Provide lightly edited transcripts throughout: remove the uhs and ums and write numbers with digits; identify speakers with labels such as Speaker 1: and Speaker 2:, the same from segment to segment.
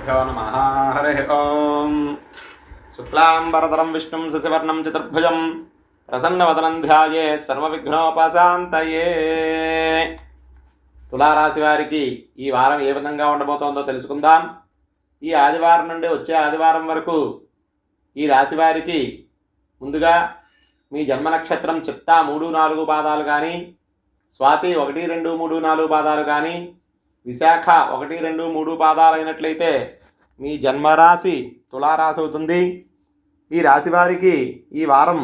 Speaker 1: श्रीगुरुभ्यो नमः। हरिः ओम्। शुक्लाम्बरधरं विष्णुं शशिवर्णं चतुर्भुजं प्रसन्नवदनं ध्यायेत् सर्वविघ्नोपशान्तये। తులారాశి వారికి ఈ వారం ఏ విధంగా ఉండబోతోందో తెలుసుకుందాం. ఈ ఆదివారం నుండి వచ్చే ఆదివారం వరకు ఈ రాశి వారికి ముందుగా మీ జన్మ నక్షత్రం చిత్తా 3-4 పాదాలు కానీ, స్వాతి 1-2-3-4 పాదాలు కానీ, విశాఖ 1-2-3 పాదాలు అయినట్లయితే మీ జన్మరాశి తులారాశి అవుతుంది. ఈ రాశి వారికి ఈ వారం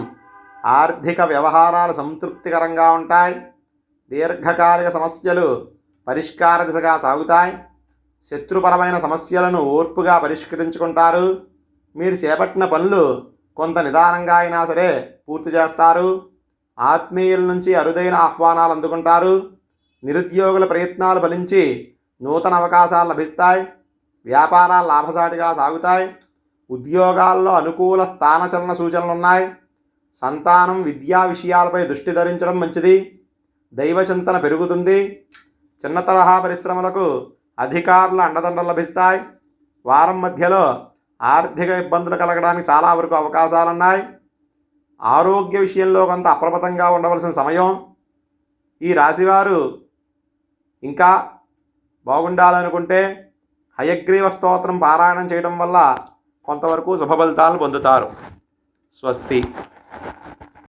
Speaker 1: ఆర్థిక వ్యవహారాలు సంతృప్తికరంగా ఉంటాయి. దీర్ఘకాలిక సమస్యలు పరిష్కార దిశగా సాగుతాయి. శత్రుపరమైన సమస్యలను ఓర్పుగా పరిష్కరించుకుంటారు. మీరు చేపట్టిన పనులు కొంత నిదానంగా అయినా సరే పూర్తి చేస్తారు. ఆత్మీయుల నుంచి అరుదైన ఆహ్వానాలు అందుకుంటారు. నిరుద్యోగుల ప్రయత్నాలు ఫలించి నూతన అవకాశాలు లభిస్తాయి. వ్యాపారాలు లాభసాటిగా సాగుతాయి. ఉద్యోగాల్లో అనుకూల స్థానచలన సూచనలు ఉన్నాయి. సంతానం విద్యా విషయాలపై దృష్టి ధరించడం మంచిది. దైవచింతన పెరుగుతుంది. చిన్న తరహా పరిశ్రమలకు అధికారుల అండదండలు లభిస్తాయి. వారం మధ్యలో ఆర్థిక ఇబ్బందులు కలగడానికి చాలా వరకు అవకాశాలున్నాయి. ఆరోగ్య విషయంలో కొంత అప్రమత్తంగా ఉండవలసిన సమయం. ఈ రాశివారు ఇంకా బాగుండాలనుకుంటే హయగ్రీవ స్తోత్రం పారాయణం చేయడం వల్ల కొంతవరకు శుభ ఫలితాలను పొందుతారు. స్వస్తి.